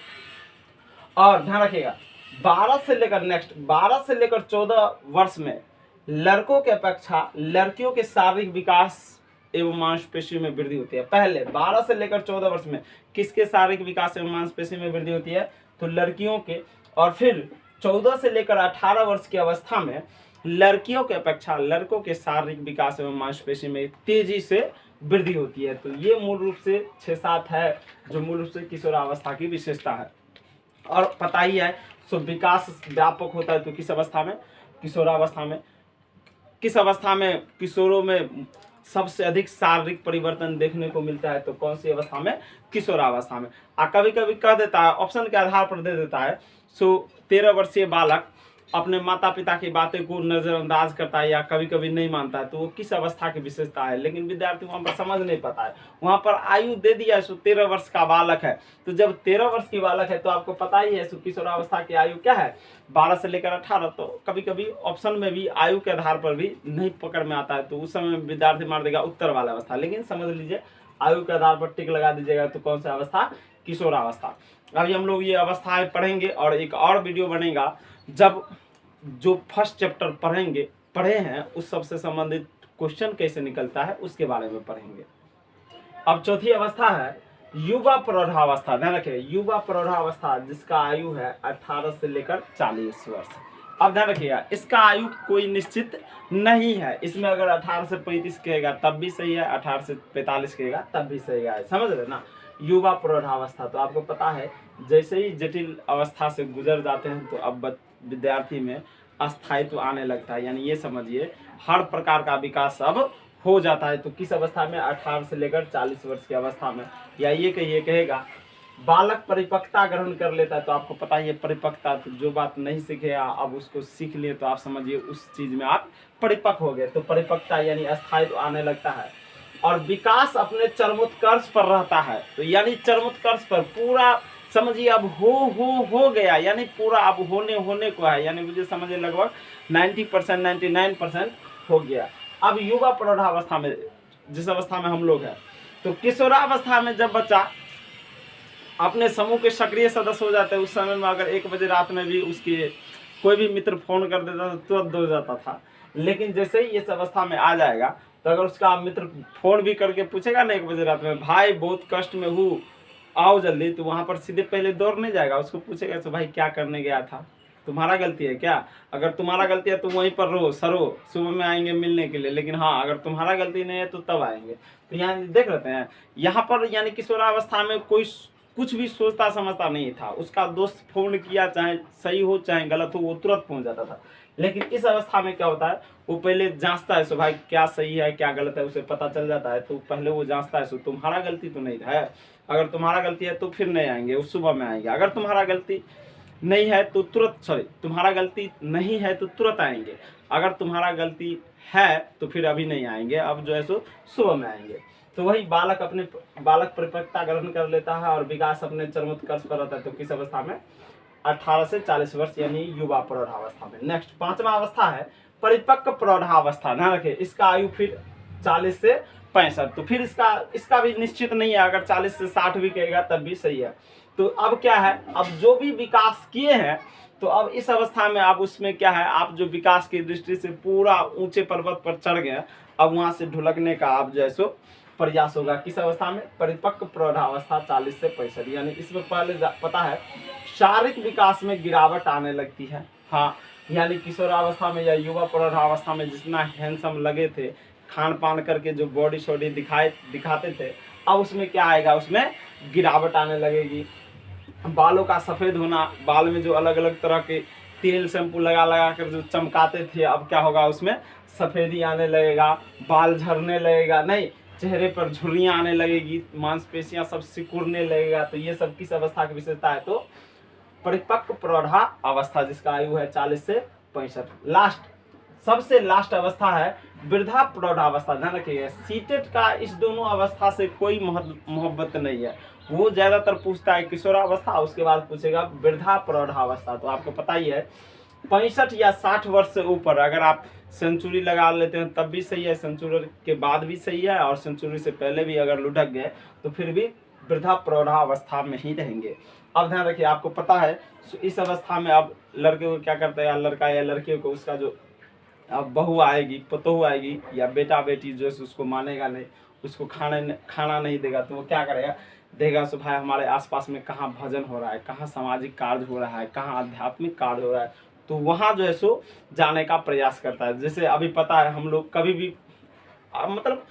और ध्यान रखिएगा, 12 से लेकर 14 वर्ष में लड़कों के अपेक्षा लड़कियों के शारीरिक विकास एवं मांसपेशी में वृद्धि होती है। पहले 12 से लेकर 14 वर्ष में किसके शारीरिक विकास एवं मांसपेशी में वृद्धि होती है? तो लड़कियों के। और फिर 14 से लेकर 18 वर्ष की अवस्था में लड़कियों के अपेक्षा लड़कों के शारीरिक विकास एवं मांसपेशी में तेजी से वृद्धि होती है। तो ये मूल रूप से 6-7 है जो मूल रूप से किशोरावस्था की विशेषता है। और पता ही है सो विकास व्यापक होता है। तो किस अवस्था में? किशोरावस्था में। किस अवस्था में किशोरों में सबसे अधिक शारीरिक परिवर्तन देखने को मिलता है? तो कौन सी अवस्था में? किशोरावस्था में। कभी कभी कह देता है, ऑप्शन के आधार पर दे देता है सो 13 वर्षीय बालक अपने माता पिता की बातें को नज़रअंदाज करता है या कभी कभी नहीं मानता है, तो वो किस अवस्था की विशेषता है। लेकिन विद्यार्थी वहाँ पर समझ नहीं पाता है, वहाँ पर आयु दे दिया, सो 13 वर्ष का बालक है। तो जब 13 वर्ष की बालक है तो आपको पता ही है सो किशोरावस्था की आयु क्या है, 12 से लेकर 18। तो कभी कभी ऑप्शन में भी आयु के आधार पर भी नहीं पकड़ में आता है, तो उस समय विद्यार्थी मार देगा उत्तर वाला अवस्था। लेकिन समझ लीजिए आयु के आधार पर टिक लगा दीजिएगा, तो कौन सा अवस्था, किशोरावस्था। अभी हम लोग ये अवस्थाएं पढ़ेंगे और एक और वीडियो बनेगा जब जो फर्स्ट चैप्टर पढ़े हैं उस सबसे संबंधित क्वेश्चन कैसे निकलता है उसके बारे में पढ़ेंगे। अब चौथी अवस्था है युवा प्रौढ़ावस्था। ध्यान रखिए, युवा प्रौढ़ावस्था जिसका आयु है 18 से लेकर 40 वर्ष। अब ध्यान रखिएगा, इसका आयु कोई निश्चित नहीं है। इसमें अगर 18 से 35 कहेगा तब भी सही है, 18 से 45 कहेगा तब भी सही है। समझ रहे ना, युवा प्रौढ़ावस्था। तो आपको पता है जैसे ही जटिल अवस्था से गुजर जाते हैं तो अब विद्यार्थी में अस्थायित्व आने लगता है, यानी ये समझिए हर प्रकार का विकास अब हो जाता है। तो किस अवस्था में, 18 से लेकर 40 वर्ष की अवस्था में। या ये कहेगा बालक परिपक्वता ग्रहण कर लेता है। तो आपको पता है परिपक्वता, तो जो बात नहीं सीखे अब उसको सीख लिए तो आप समझिए उस चीज में आप परिपक्व हो गए। तो परिपक्वता यानी अस्थायित्व आने लगता है और विकास अपने चरमोत्कर्ष पर रहता है। तो यानी चरमोत्कर्ष पर पूरा समझिए अब हो गया, यानी पूरा अब होने को है, यानी मुझे समझिए लगभग 90% 99% हो गया। अब युवा प्रौढ़ावस्था में जिस अवस्था में हम लोग हैं, तो किशोरावस्था में जब बच्चा अपने समूह के सक्रिय सदस्य हो जाते हैं, उस समय में अगर 1 बजे रात में भी उसके कोई भी मित्र फोन कर देता तो तुरंत दौड़ जाता था। लेकिन जैसे ही इस अवस्था में आ जाएगा तो अगर उसका मित्र फोन भी करके पूछेगा ना 1 बजे रात में, भाई बहुत कष्ट में हूँ आओ जल्दी, तो वहाँ पर सीधे पहले दौड़ नहीं जाएगा, उसको पूछेगा तो भाई क्या करने गया था, तुम्हारा गलती है क्या? अगर तुम्हारा गलती है तो वहीं पर सरो सुबह में आएंगे मिलने के लिए। लेकिन हाँ, अगर तुम्हारा गलती नहीं है तो तब आएंगे। तो यहाँ देख लेते हैं, यहाँ पर यानी किशोरावस्था में कोई कुछ भी सोचता समझता नहीं था। उसका दोस्त फोन किया, चाहे सही हो चाहे गलत हो, वो तुरंत पहुंच जाता था। लेकिन इस अवस्था में क्या होता है, वो पहले जांचता है सो भाई क्या सही है क्या गलत है, उसे पता चल जाता है। तो पहले वो जांचता है सो तुम्हारा गलती तो नहीं है, अगर तुम्हारा गलती है तो फिर नहीं आएंगे, उस सुबह में आएंगे। अगर तुम्हारा गलती नहीं है तो तुम्हारा गलती नहीं है तो तुरंत आएंगे। अगर तुम्हारा गलती है तो फिर अभी नहीं आएंगे, अब जो है सो सुबह में आएंगे। तो वही बालक परिपक्वता ग्रहण कर लेता है और विकास अपने चरमोत्कर्ष पर रहता है। तो किस अवस्था में, 18 से 40 वर्ष यानी युवा प्रौढ़ावस्था में। नेक्स्ट 5वां अवस्था है परिपक्व प्रौढ़ावस्था। ध्यान रखिए, इसका आयु फिर 40 से 65। तो फिर इसका भी निश्चित नहीं है, अगर 40 से 60 भी कहेगा तब भी सही है। तो अब क्या है, अब जो भी विकास किए हैं तो अब इस अवस्था में आप उसमें क्या है, आप जो विकास की दृष्टि से पूरा ऊंचे पर्वत पर चढ़ गए, अब वहां से ढुलकने का आप जो है सो प्रयास होगा। किस अवस्था में, परिपक्व प्रौढ़ावस्था 40 से 65। यानी इसमें पहले पता है शारीरिक विकास में गिरावट आने लगती है। हाँ, यानी किशोरावस्था में या युवा प्रौढ़ावस्था में जितना हैंडसम लगे थे, खान पान करके जो बॉडी शॉडी दिखाते थे, अब उसमें क्या आएगा, उसमें गिरावट आने लगेगी। बालों का सफ़ेद होना, बाल में जो अलग अलग तरह के तेल शैम्पू लगा कर जो चमकाते थे, अब क्या होगा, उसमें सफ़ेदी आने लगेगा, बाल झड़ने लगेगा, नहीं चेहरे पर झुर्रियाँ आने लगेगी, मांसपेशियाँ सब सिकुड़ने लगेगा। तो ये सब किस अवस्था की विशेषता है, तो परिपक्व प्रौढ़ा अवस्था जिसका आयु है 40 से 65। सबसे लास्ट अवस्था है वृद्धा प्रौढ़ावस्था। ध्यान रखिएगा, सीटेट का इस दोनों अवस्था से कोई मोहब्बत नहीं है। वो ज्यादातर पूछता है किशोरावस्था, उसके बाद पूछेगा वृद्धा प्रौढ़ावस्था। तो आपको पता ही है 65 या 60 वर्ष से ऊपर अगर आप सेंचुरी लगा लेते हैं तब भी सही है, सेंचुरी के बाद भी सही है, और सेंचुरी से पहले भी अगर लुढ़क गए तो फिर भी वृद्धा प्रौढ़ावस्था में ही रहेंगे। अब ध्यान रखिए, आपको पता है इस अवस्था में अब लड़के को क्या करते हैं, लड़का या लड़के को उसका जो अब बहू आएगी, पतोहू आएगी या बेटा बेटी जो है उसको मानेगा नहीं, उसको खाना नहीं देगा, तो वो क्या करेगा, देगा सो भाई हमारे आसपास में कहाँ भजन हो रहा है, कहाँ सामाजिक कार्य हो रहा है, कहाँ आध्यात्मिक कार्य हो रहा है, तो वहाँ जो है सो जाने का प्रयास करता है। जैसे अभी पता है हम लोग कभी भी मतलब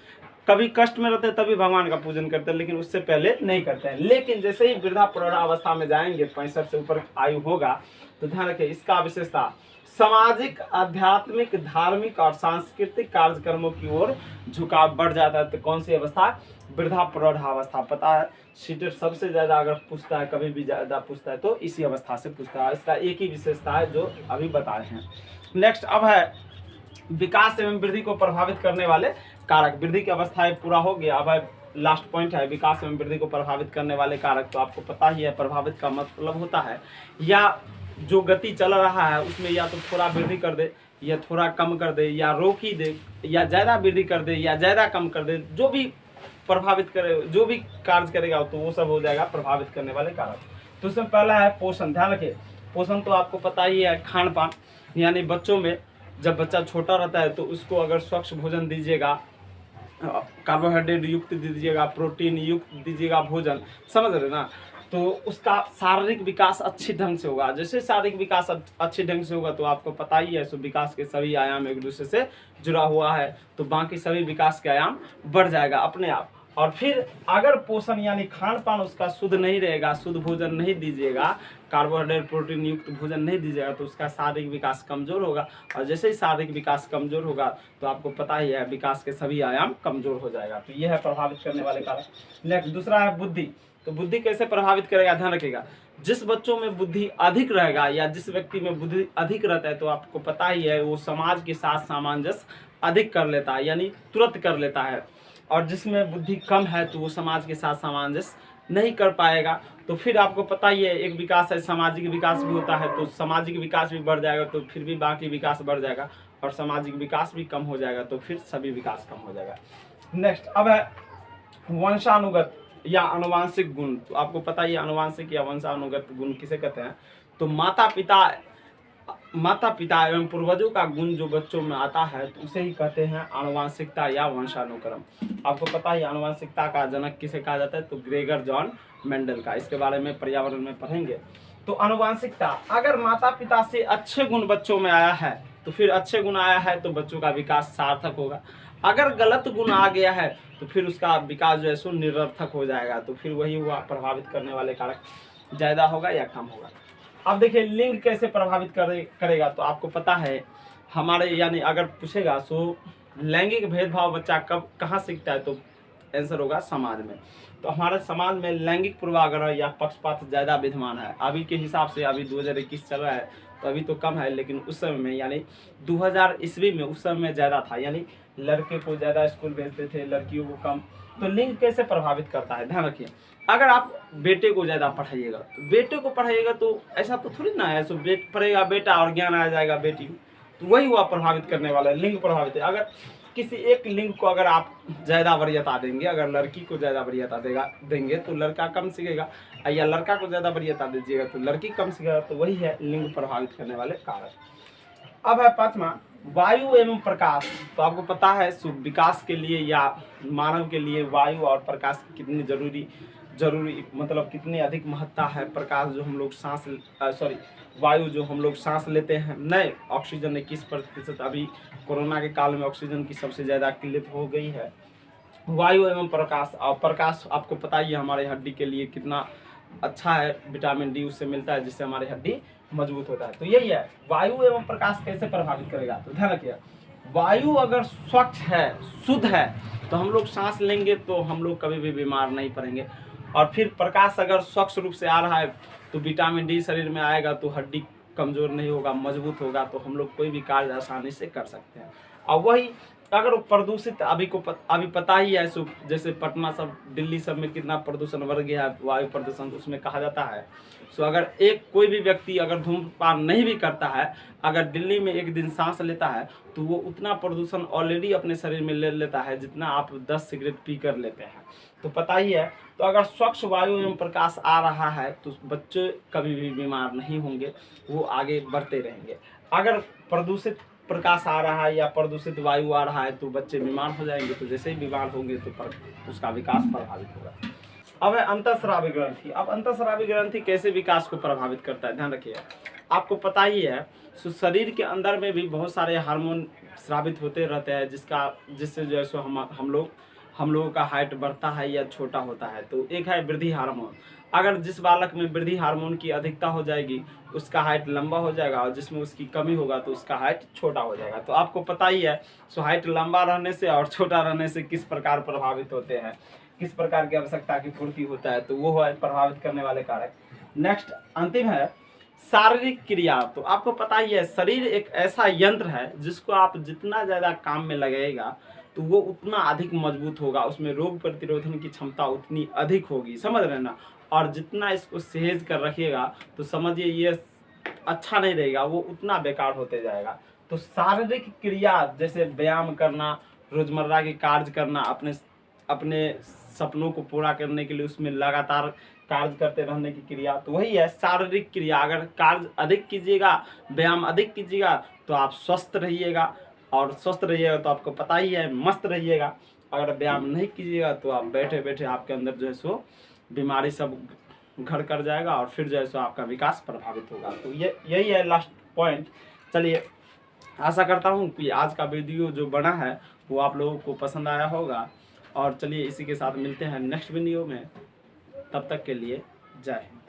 कभी कष्ट में रहते हैं तभी भगवान का पूजन करते हैं, लेकिन उससे पहले नहीं करते हैं। लेकिन जैसे ही वृद्धा प्रौढ़ावस्था में जाएंगे, 65 से ऊपर आयु होगा, तो ध्यान रखिए इसका विशेषता सामाजिक, आध्यात्मिक, धार्मिक और सांस्कृतिक कार्यक्रमों की ओर झुकाव बढ़ जाता है। तो कौन सी अवस्था, वृद्धा प्रौढ़ावस्था। पता है सीटेट सबसे ज़्यादा अगर पूछता है, कभी भी ज़्यादा पूछता है तो इसी अवस्था से पूछता है। इसका एक ही विशेषता है जो अभी बताए हैं। नेक्स्ट अब है विकास एवं वृद्धि को प्रभावित करने वाले कारक। वृद्धि की अवस्थाएं पूरा हो गया, अब है लास्ट पॉइंट है विकास एवं वृद्धि को प्रभावित करने वाले कारक। तो आपको पता ही है प्रभावित का मतलब होता है या जो गति चल रहा है उसमें या तो थोड़ा वृद्धि कर दे या थोड़ा कम कर दे या रोक ही दे या ज़्यादा वृद्धि कर दे या ज़्यादा कम कर दे, जो भी प्रभावित करे, जो भी कार्य करेगा तो वो सब हो जाएगा प्रभावित करने वाले कारक। तो उसमें पहला है पोषण। ध्यान रखिए पोषण तो आपको पता ही है खान पान, यानी बच्चों में जब बच्चा छोटा रहता है तो उसको अगर स्वच्छ भोजन दीजिएगा, कार्बोहाइड्रेट युक्त दीजिएगा, प्रोटीन युक्त दीजिएगा भोजन, समझ रहे ना, तो उसका शारीरिक विकास अच्छे ढंग से होगा। जैसे शारीरिक विकास अच्छे ढंग से होगा तो आपको पता ही है सो विकास के सभी आयाम एक दूसरे से जुड़ा हुआ है, तो बाकी सभी विकास के आयाम बढ़ जाएगा अपने आप। और फिर अगर पोषण यानी खान पान उसका शुद्ध नहीं रहेगा, शुद्ध भोजन नहीं दीजिएगा, कार्बोहाइड्रेट प्रोटीन युक्त भोजन नहीं दीजिएगा तो उसका शारीरिक विकास कमजोर होगा। और जैसे ही शारीरिक विकास कमजोर होगा तो आपको पता ही है विकास के सभी आयाम कमजोर हो जाएगा। तो यह है प्रभावित करने वाले कारक। नेक्स्ट दूसरा है बुद्धि। तो बुद्धि कैसे प्रभावित करेगा, ध्यान रखिएगा। जिस बच्चों में बुद्धि अधिक रहेगा या जिस व्यक्ति में बुद्धि अधिक रहता है तो आपको पता ही है वो समाज के साथ सामंजस्य अधिक कर लेता है, यानी तुरंत कर लेता है। और जिसमें बुद्धि कम है तो वो समाज के साथ सामंजस्य नहीं कर पाएगा। तो फिर आपको पता ही है एक विकास है सामाजिक विकास भी होता है, तो सामाजिक विकास भी बढ़ जाएगा तो फिर भी बाकी विकास बढ़ जाएगा, और सामाजिक विकास भी कम हो जाएगा तो फिर सभी विकास कम हो जाएगा। नेक्स्ट अब है वंशानुगत या अनुवांशिक गुण। तो आपको पता ही है अनुवांशिक या वंशानुगत गुण किसे कहते हैं। तो माता पिता एवं पूर्वजों का गुण जो बच्चों में आता है तो उसे ही कहते हैं आनुवांशिकता या वंशानुक्रम। आपको पता ही आनुवांशिकता का जनक किसे कहा जाता है, तो ग्रेगर जॉन मेंडल का। इसके बारे में पर्यावरण में पढ़ेंगे। तो आनुवांशिकता, अगर माता पिता से अच्छे गुण बच्चों में आया है तो फिर अच्छे गुण आया है तो बच्चों का विकास सार्थक होगा। अगर गलत गुण आ गया है तो फिर उसका विकास जो है सो निरर्थक हो जाएगा। तो फिर वही हुआ प्रभावित करने वाले कारक ज़्यादा होगा या कम होगा। अब देखिए लिंग कैसे प्रभावित करेगा। तो आपको पता है हमारे यानी अगर पूछेगा सो लैंगिक भेदभाव बच्चा कब कहाँ सीखता है, तो आंसर होगा समाज में। तो हमारे समाज में लैंगिक पूर्वाग्रह या पक्षपात ज़्यादा विद्यमान है। अभी के हिसाब से अभी 2021 चल रहा है तो अभी तो कम है, लेकिन उस समय में यानी 2000 ईस्वी में उस समय में ज़्यादा था, यानी लड़के को ज़्यादा स्कूल भेजते थे, लड़कियों को कम। तो लिंग कैसे प्रभावित करता है, ध्यान रखिए। अगर आप बेटे को ज़्यादा पढ़ाइएगा तो बेटे को पढ़ाइएगा तो ऐसा तो थोड़ी ना है सो पढ़ेगा बेटा और ज्ञान आ जाएगा बेटी, तो वही हुआ प्रभावित करने वाला है, लिंग प्रभावित है। अगर किसी एक लिंग को अगर आप ज़्यादा वरीयता देंगे, अगर लड़की को ज़्यादा वरीयता देंगे तो लड़का कम सीखेगा, या लड़का को ज़्यादा वरीयता दीजिएगा तो लड़की कम सीखेगा। तो वही है लिंग प्रभावित करने वाले कारक। अब है पांचवा वायु एवं प्रकाश। तो आपको पता है विकास के लिए या मानव के लिए वायु और प्रकाश की कितनी जरूरी मतलब कितनी अधिक महत्ता है। प्रकाश जो हम लोग वायु जो हम लोग सांस लेते हैं, नए ऑक्सीजन 21%, अभी कोरोना के काल में ऑक्सीजन की सबसे ज़्यादा किल्लत हो गई है। वायु एवं प्रकाश, और प्रकाश आपको पता ही है हमारे हड्डी के लिए कितना अच्छा है, विटामिन डी उससे मिलता है जिससे हमारी हड्डी मजबूत होता है। तो यही है वायु एवं प्रकाश कैसे प्रभावित करेगा। तो ध्यान रखिए वायु अगर स्वच्छ है, शुद्ध है, तो हम लोग सांस लेंगे तो हम लोग कभी भी बीमार नहीं पड़ेंगे। और फिर प्रकाश अगर स्वच्छ रूप से आ रहा है तो विटामिन डी शरीर में आएगा तो हड्डी कमज़ोर नहीं होगा, मजबूत होगा, तो हम लोग कोई भी कार्य आसानी से कर सकते हैं। और वही अगर वो प्रदूषित, अभी पता ही है जैसे पटना सब दिल्ली सब में कितना प्रदूषण बढ़ गया है, वायु प्रदूषण, तो उसमें कहा जाता है अगर कोई भी व्यक्ति अगर धूम्रपान नहीं भी करता है, अगर दिल्ली में एक दिन सांस लेता है तो वो उतना प्रदूषण ऑलरेडी अपने शरीर में ले लेता है जितना आप 10 सिगरेट पी कर लेते हैं। तो पता ही है। तो अगर स्वच्छ वायु एवं प्रकाश आ रहा है तो बच्चे कभी भी बीमार नहीं होंगे, वो आगे बढ़ते रहेंगे। अगर प्रदूषित प्रकाश आ रहा है या प्रदूषित वायु आ रहा है तो बच्चे बीमार हो जाएंगे, तो जैसे ही बीमार होंगे तो उसका विकास प्रभावित होगा। अब है अंतःस्रावी ग्रंथि। अब अंतःस्रावी ग्रंथि कैसे विकास को प्रभावित करता है, ध्यान रखिए। आपको पता ही है शरीर के अंदर में भी बहुत सारे हार्मोन स्रावित होते रहते हैं जिससे जो है सो हम लोगों का हाइट बढ़ता है या छोटा होता है। तो एक है वृद्धि हार्मोन। अगर जिस बालक में वृद्धि हार्मोन की अधिकता हो जाएगी उसका हाइट लंबा हो जाएगा, और जिसमें उसकी कमी होगा तो उसका हाइट छोटा हो जाएगा। तो आपको पता ही है हाइट लंबा रहने से और छोटा रहने से किस प्रकार प्रभावित होते हैं। किस प्रकार की आवश्यकता की पूर्ति होता है, तो वो है प्रभावित करने वाले कारक। नेक्स्ट अंतिम है शारीरिक क्रिया। तो आपको पता ही है शरीर एक ऐसा यंत्र है जिसको आप जितना ज़्यादा काम में लगेगा तो वो उतना अधिक मजबूत होगा, उसमें रोग प्रतिरोधन की क्षमता उतनी अधिक होगी, समझ रहे ना। और जितना इसको सहेज कर रखिएगा तो समझिए ये अच्छा नहीं रहेगा, वो उतना बेकार होते जाएगा। तो शारीरिक क्रिया जैसे व्यायाम करना, रोजमर्रा के कार्य करना, अपने अपने सपनों को पूरा करने के लिए उसमें लगातार कार्य करते रहने की क्रिया, तो वही है शारीरिक क्रिया। अगर कार्य अधिक कीजिएगा, व्यायाम अधिक कीजिएगा तो आप स्वस्थ रहिएगा, और स्वस्थ रहिएगा तो आपको पता ही है मस्त रहिएगा। अगर व्यायाम नहीं कीजिएगा तो आप बैठे बैठे आपके अंदर जो है सो बीमारी सब घर कर जाएगा, और फिर जो है सो आपका विकास प्रभावित होगा। तो ये यही है लास्ट पॉइंट। चलिए, आशा करता हूँ कि आज का वीडियो जो बना है वो आप लोगों को पसंद आया होगा। और चलिए इसी के साथ मिलते हैं नेक्स्ट वीडियो में, तब तक के लिए जय हिंद।